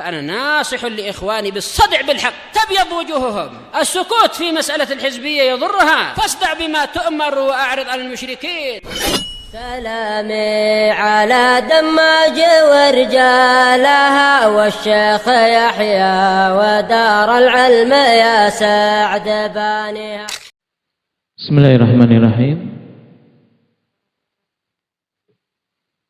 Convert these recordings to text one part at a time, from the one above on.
فأنا ناصح لإخواني بالصدع بالحق تبيض وجوههم. السكوت في مسألة الحزبية يضرها، فاصدع بما تؤمر وأعرض عن المشركين. سلامي على دماج ورجالها والشيخ يحيى ودار العلم يا سعد بانيها. Bismillahirrahmanirrahim.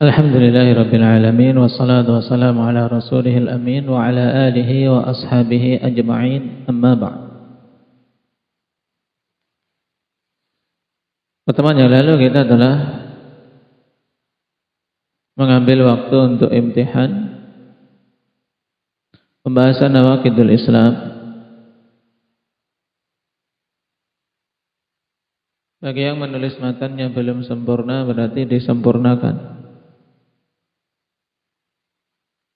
Alhamdulillahi Rabbil Alamin. Wassalatu wassalamu ala rasulihil amin wa ala alihi wa ashabihi ajma'in, amma ba'd. Pertemuan yang lalu kita telah mengambil waktu untuk imtihan pembahasan nawaqidul Islam. Bagi yang menulis matanya belum sempurna berarti disempurnakan.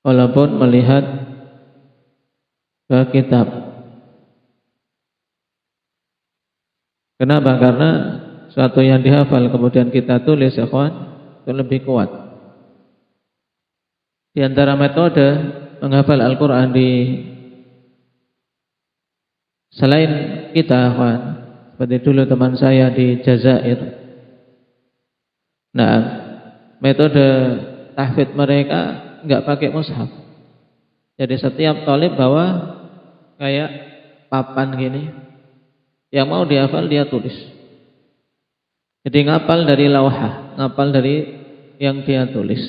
Walaupun melihat ke kitab. Kenapa? Karena suatu yang dihafal kemudian kita tulis, ikhwan, itu lebih kuat. Di antara metode menghafal Al-Quran selain kita, ikhwan, seperti dulu teman saya di Jazair. Nah, metode tahfidz mereka enggak pakai mushaf. Jadi setiap talib bawa kayak papan gini, yang mau dihafal dia tulis. Jadi ngapal dari lauhah, ngapal dari yang dia tulis.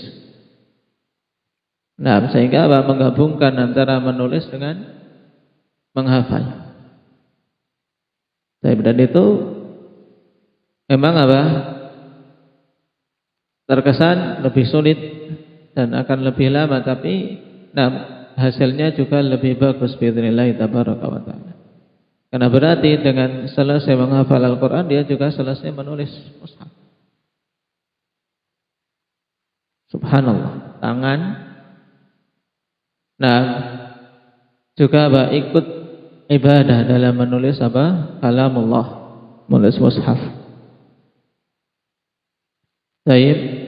Nah, sehingga menggabungkan antara menulis dengan menghafal. Dan itu memang terkesan lebih sulit dan akan lebih lama, tapi hasilnya juga lebih bagus biidznillah tabaraka wa taala. Karena berarti dengan selesai menghafal Al-Quran dia juga selesai menulis mushaf. Subhanallah, tangan juga ikut ibadah dalam menulis kalamullah, menulis mushaf. Baik.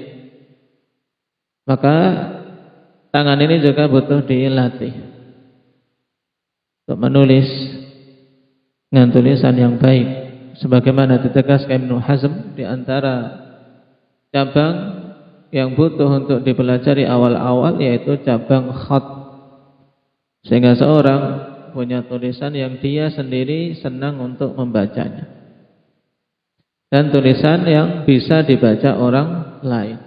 Maka tangan ini juga butuh dilatih untuk menulis dengan tulisan yang baik, sebagaimana ditegaskan Ibnu Hazm, di antara cabang yang butuh untuk dipelajari awal-awal yaitu cabang khat, sehingga seorang punya tulisan yang dia sendiri senang untuk membacanya dan tulisan yang bisa dibaca orang lain.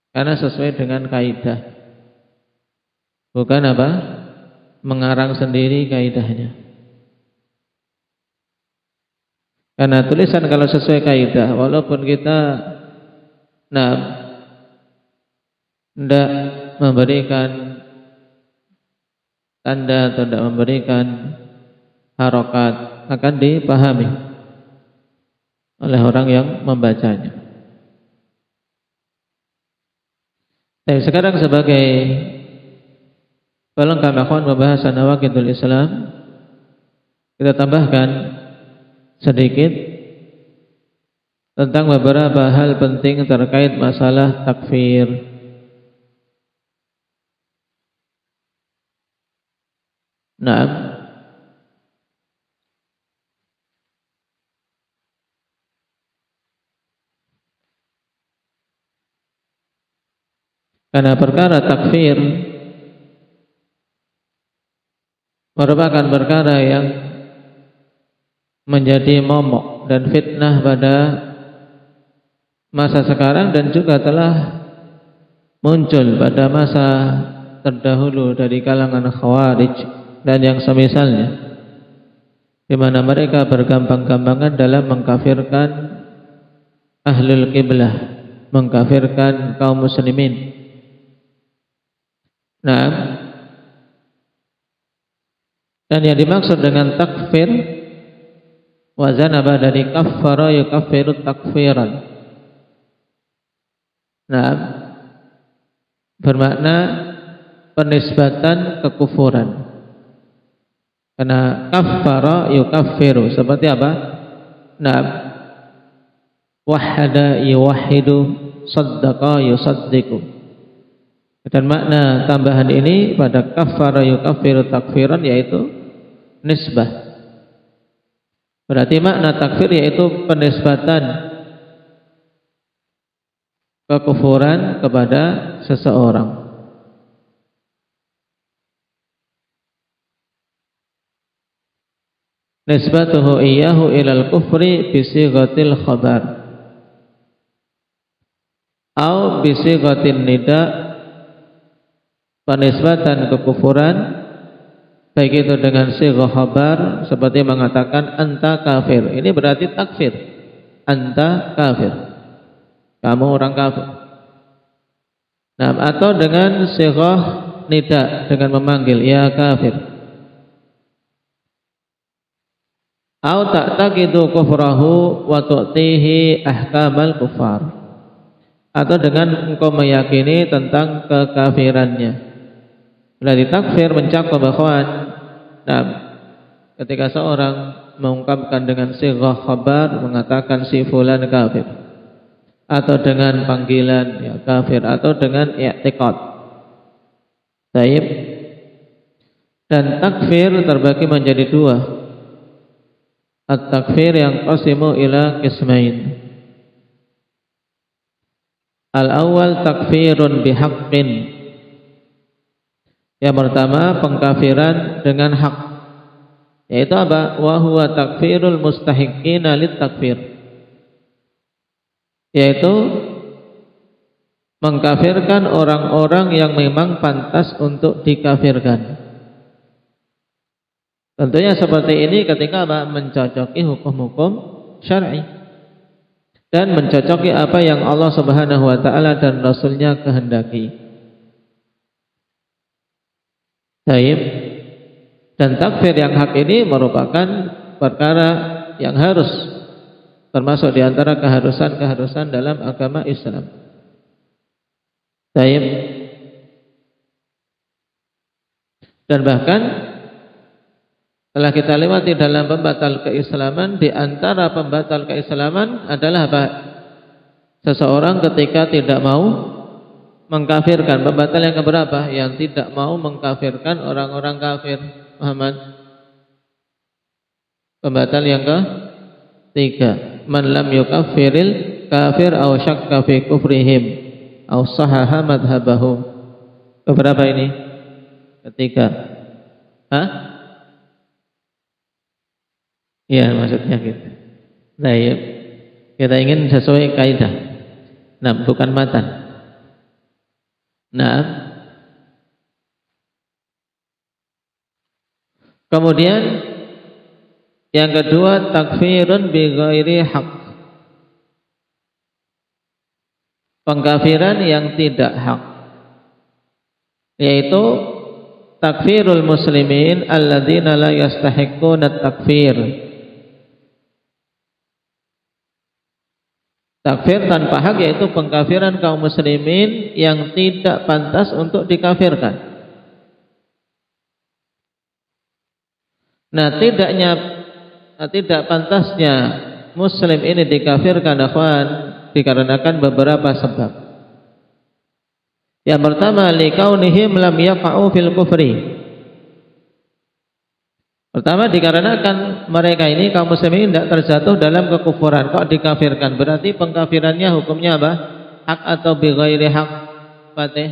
Karena sesuai dengan kaidah. Bukan mengarang sendiri kaidahnya. Karena tulisan kalau sesuai kaidah, walaupun kita tidak memberikan tanda atau tidak memberikan harokat, akan dipahami oleh orang yang membacanya. Sekarang sebagai pelengkap akhwan pembahasan nawaqidul Islam, kita tambahkan sedikit tentang beberapa hal penting terkait masalah takfir. Karena perkara takfir merupakan perkara yang menjadi momok dan fitnah pada masa sekarang dan juga telah muncul pada masa terdahulu dari kalangan Khawarij dan yang semisalnya, di mana mereka bergampang-gampangan dalam mengkafirkan ahlul qiblah, mengkafirkan kaum muslimin. Dan yang dimaksud dengan takfir, wazanaba dari kaffara yukaffiru takfiran. Bermakna penisbatan kekufuran. Karena kaffara yukaffiru seperti apa? Wahada yuwahhidu, saddaqa yusaddiqu. Dan makna tambahan ini pada kaffara yukaffiru takfiran yaitu nisbah. Berarti makna takfir yaitu penisbatan kekufuran kepada seseorang. Nisbatuhu iyyahu ilal kufri bisighatil khabar au bisighatin nida, penisbatan kekufuran baik itu dengan sighah khabar seperti mengatakan anta kafir. Ini berarti takfir. Anta kafir. Kamu orang kafir. Nah, atau dengan sighah nida dengan memanggil ya kafir. Au ta'taqidu kufrahu wa tu'tihi ahkamal kufar, atau dengan engkau meyakini tentang kekafirannya. Berarti takfir mencakup ikhwan. Nah, ketika seorang mengungkapkan dengan sighah khabar mengatakan si fulan kafir, atau dengan panggilan ya kafir, atau dengan i'tiqad. Baik. Dan takfir terbagi menjadi dua. At-takfir yang qasimu ila qismain. Al-awwal takfirun bihaqqin. Yang pertama pengkafiran dengan hak. Yaitu apa? Wa huwa takfirul mustahiqqina lit-takfir. Yaitu mengkafirkan orang-orang yang memang pantas untuk dikafirkan. Tentunya seperti ini ketika apa? Mencocoki hukum-hukum syar'i dan mencocoki apa yang Allah Subhanahu wa taala dan Rasulnya kehendaki. Baik. Dan takfir yang hak ini merupakan perkara yang harus, termasuk di antara keharusan-keharusan dalam agama Islam. Baik. Dan bahkan setelah kita lewati dalam pembatal keislaman, di antara pembatal keislaman adalah apa? Seseorang ketika tidak mau mengkafirkan. Pembatal yang keberapa? Yang tidak mau mengkafirkan orang-orang kafir. Muhammad. Pembatal yang ketiga, man lam yukaffiril kafir aw syakka fi kufrihim aw sahaha madhhabahum. Keberapa ini? Ketiga. Hah? Iya, maksudnya gitu. Nah, ya, kita ingin sesuai kaidah. Nah, bukan matan. Nah, kemudian yang kedua takfirun bi ghairi haq. Pengkafiran yang tidak hak. Yaitu takfirul muslimin alladzina la yastahiqquna at-takfir. Takfir tanpa hak yaitu pengkafiran kaum muslimin yang tidak pantas untuk dikafirkan. Nah, tidak pantasnya muslim ini dikafirkan akhwan dikarenakan beberapa sebab. Yang pertama, likaunihim lam yaqa'u fil kufri. Pertama, dikarenakan mereka ini kaum muslimin tidak terjatuh dalam kekufuran. Kok dikafirkan? Berarti pengkafirannya hukumnya apa? Hak atau bi ghairi hak? Fatih.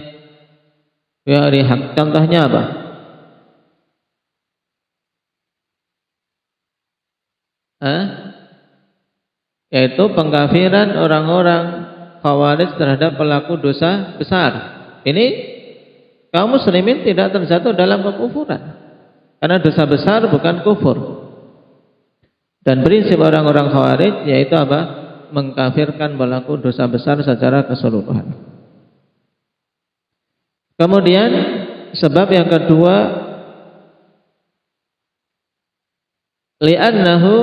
Bi ghairi hak. Contohnya apa? Yaitu pengkafiran orang-orang Khawarij terhadap pelaku dosa besar. Ini kaum muslimin tidak terjatuh dalam kekufuran. Karena dosa besar bukan kufur. Dan prinsip orang-orang Khawarij yaitu apa? Mengkafirkan pelaku dosa besar secara keseluruhan. Kemudian sebab yang kedua, li'annahu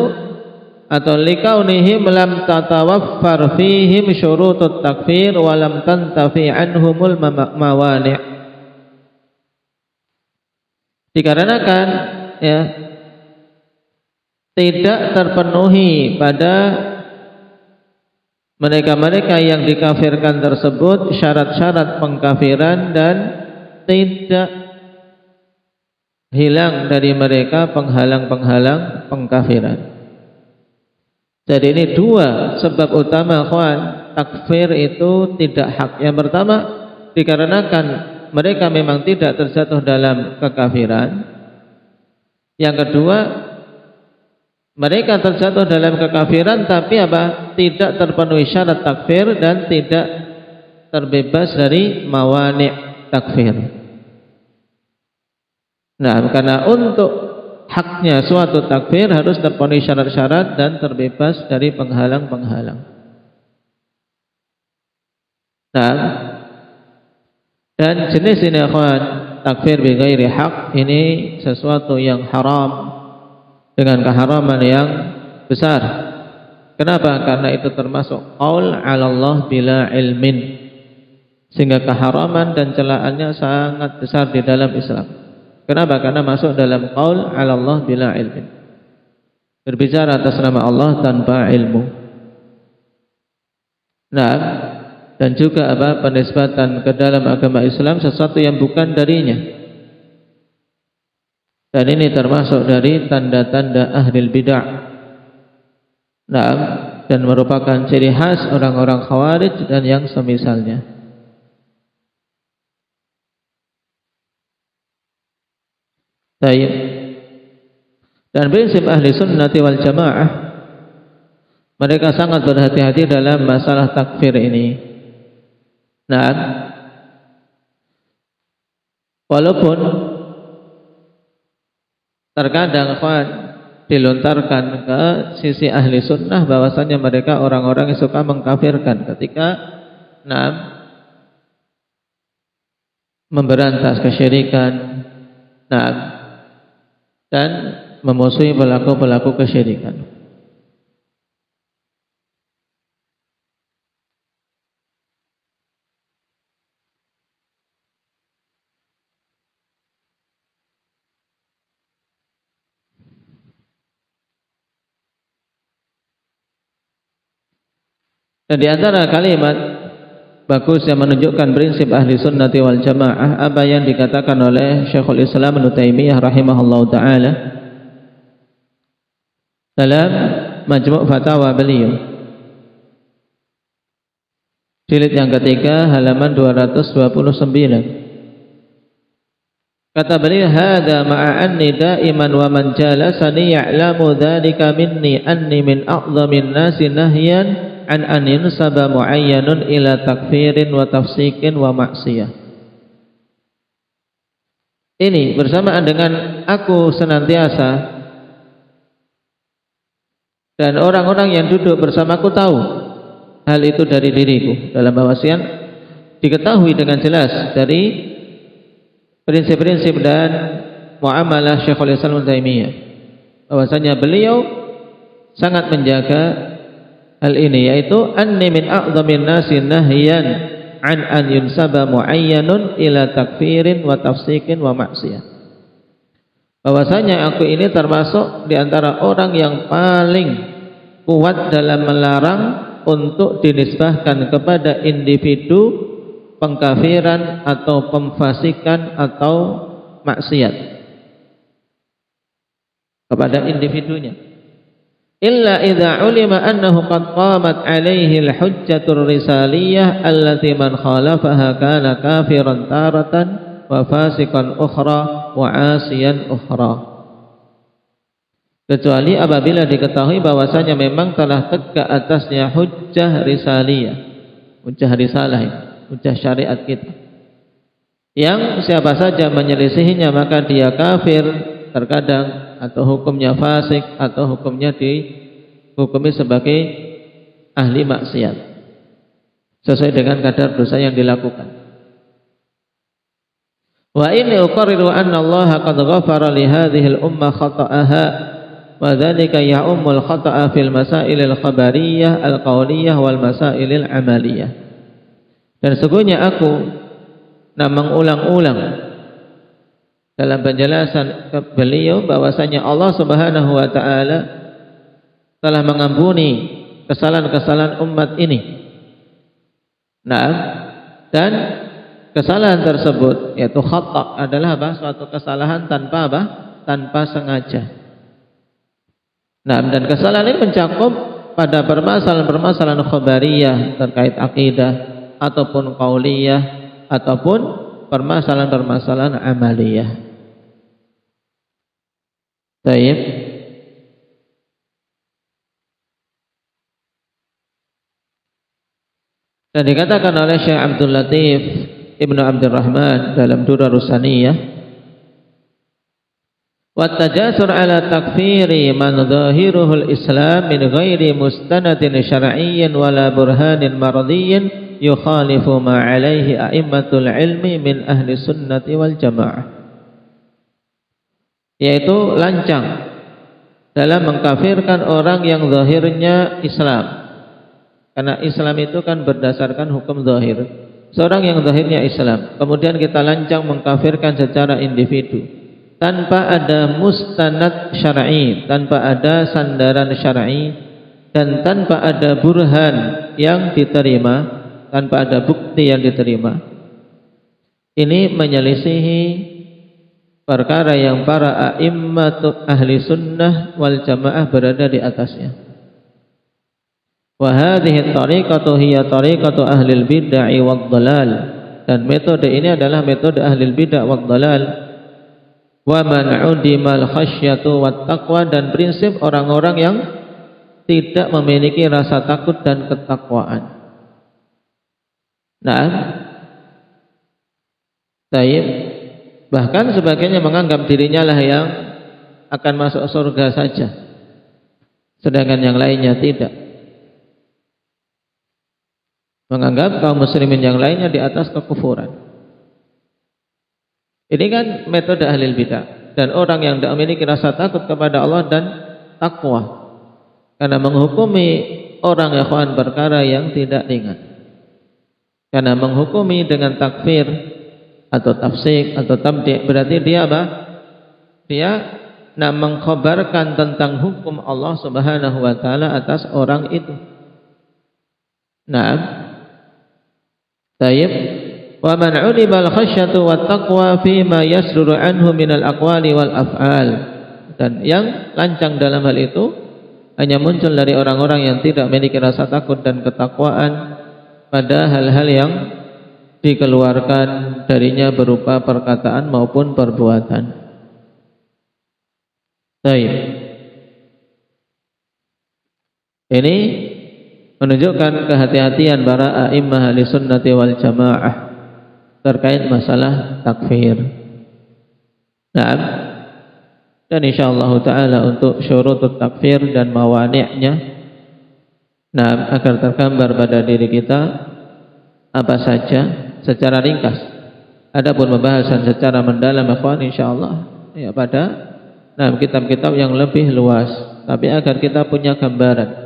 atau likaunihim lam tatawaffar fihim syurutut takfir wa lam tantafi anhumul mawani'. Dikarenakan ya tidak terpenuhi pada mereka-mereka yang dikafirkan tersebut syarat-syarat pengkafiran dan tidak hilang dari mereka penghalang-penghalang pengkafiran. Jadi ini dua sebab utama kawan, takfir itu tidak hak. Yang pertama, dikarenakan mereka memang tidak terjatuh dalam kekafiran. Yang kedua, mereka terjatuh dalam kekafiran tapi apa? Tidak terpenuhi syarat takfir dan tidak terbebas dari mawani' takfir. Nah, karena untuk haknya suatu takfir harus terpenuhi syarat-syarat dan terbebas dari penghalang-penghalang. Nah, dan jenis ini akhwan, takfir bi ghairi haq, ini sesuatu yang haram dengan keharaman yang besar. Kenapa? Karena itu termasuk qaul 'ala Allah bila ilmin, sehingga keharaman dan celaannya sangat besar di dalam Islam. Kenapa? Karena masuk dalam qaul 'ala Allah bila ilmin, berbicara atas nama Allah tanpa ilmu. Nah, dan juga apa? Penisbatan ke dalam agama Islam sesuatu yang bukan darinya. Dan ini termasuk dari tanda-tanda ahlul bid'ah. Nah, dan merupakan ciri khas orang-orang Khawarij dan yang semisalnya. Baik. Dan prinsip ahli sunnati wal jamaah, mereka sangat berhati-hati dalam masalah takfir ini. Nah, walaupun terkadang dilontarkan ke sisi ahli sunnah bahwasanya mereka orang-orang yang suka mengkafirkan ketika memberantas kesyirikan, dan memusuhi pelaku-pelaku kesyirikan. Dan di antara kalimat bagus yang menunjukkan prinsip ahli sunnati wal jamaah apa yang dikatakan oleh Syekhul Islam Ibnu Taimiyah rahimahullahu taala dalam Majmu' Fatawa beliau jilid yang ketiga halaman 229. Kata beliau, hadza ma'a anni da'iman wa man jalasani ya'lamu dzalika minni anni min a'dhamin nasi nahyan an yunsaba muayyanun ila takfirin wa tafsikin wa maksiyah. Ini bersamaan dengan aku senantiasa dan orang-orang yang duduk bersamaku tahu hal itu dari diriku. Dalam bahwasian diketahui dengan jelas dari prinsip-prinsip dan muamalah Syekhul Islam Ibnu Taimiyah bahwasanya beliau sangat menjaga hal ini, yaitu anni min a'dhamin nasi nahyan an yunsaba muayyanun ila takfirin wa tafsikin wa maksiyah. Bahwasanya aku ini termasuk di antara orang yang paling kuat dalam melarang untuk dinisbahkan kepada individu pengkafiran atau pemfasikan atau maksiat kepada individunya. Illa idza ulima annahu qad qamat alaihi al-hujjatur risaliyah allati man khalafaha kana kafiran taratan wa fasikan ukhra wa asiyan ukhra. Kecuali apabila diketahui bahwasanya memang telah tegak atasnya hujjah risaliyah, hujjah risalah, hujjah syariat kita, yang siapa saja menyelisihinya maka dia kafir terkadang, atau hukumnya fasik, atau hukumnya dihukumi sebagai ahli maksiat sesuai dengan kadar dosa yang dilakukan. Wa inni uqarriru anna Allah qad ghafara li hadhihi al-ummah khata'aha wa dzalika ya'ummul khata'a fil masailil khabariyah al-qauliyah wal masailil amaliyah. Dan sesungguhnya aku mengulang-ulang dalam penjelasan beliau bahwasanya Allah Subhanahu wa taala telah mengampuni kesalahan-kesalahan umat ini. Nah, dan kesalahan tersebut yaitu khata' adalah apa? Suatu kesalahan tanpa apa? Tanpa sengaja. Nah, dan kesalahan ini mencakup pada permasalahan-permasalahan khabariyah terkait akidah ataupun qauliyah ataupun permasalahan-permasalahan amaliyah. Baik. Dan dikatakan oleh Syekh Abdul Latif Ibnu Abdurrahman dalam Durarus Saniyah, wa tajasur ala takfiri man zahiruhul Islam min ghairi mustanadin syar'iyyin wala burhanin maradiyyin yukhalifu ma alaihi a'immatul ilmi min ahli sunnati wal jamaah, yaitu lancang dalam mengkafirkan orang yang zahirnya Islam. Karena Islam itu kan berdasarkan hukum zahir. Seorang yang zahirnya Islam, kemudian kita lancang mengkafirkan secara individu tanpa ada mustanad syar'i, tanpa ada sandaran syar'i, dan tanpa ada burhan yang diterima, tanpa ada bukti yang diterima. Ini menyelisihi perkara yang para a'immatu ahli sunnah wal jamaah berada di atasnya. Wa hadhihi tariqatu hiya tariqatu ahli bid'ah wad dhalal, dan metode ini adalah metode ahli bid'ah wad dhalal. Wa man udimal khasyatu wat taqwa, dan prinsip orang-orang yang tidak memiliki rasa takut dan ketakwaan. Nah, taib, bahkan sebagiannya menganggap dirinya lah yang akan masuk surga saja, sedangkan yang lainnya tidak. Menganggap kaum muslimin yang lainnya di atas kekufuran. Ini kan metode ahli bidah, dan orang yang tidak memiliki rasa takut kepada Allah dan takwa, karena menghukumi orang ikhwan perkara yang tidak ringan. Karena menghukumi dengan takfir atau tafsik atau tabdi' berarti dia apa? Dia nak mengkhabarkan tentang hukum Allah Subhanahu wa taala atas orang itu. Nah, taib, wa man 'ulima al-khasyatu wat taqwa fi ma yasduru anhu min al-aqwali wal af'al, dan yang lancang dalam hal itu hanya muncul dari orang-orang yang tidak memiliki rasa takut dan ketakwaan pada hal-hal yang dikeluarkan darinya berupa perkataan maupun perbuatan. Taib. Ini menunjukkan kehati-hatian para a'immah ahli sunnati wal jamaah terkait masalah takfir. Nah, dan insyaallah taala untuk syurutut takfir dan mawani'nya, nah, agar tergambar pada diri kita apa saja secara ringkas. Adapun pembahasan secara mendalam ikhwan insyaallah ya pada kitab-kitab yang lebih luas, tapi agar kita punya gambaran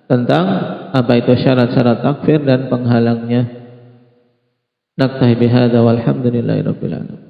tentang apa itu syarat-syarat takfir dan penghalangnya. Naktahi bihadza walhamdulillahi rabbil alamin.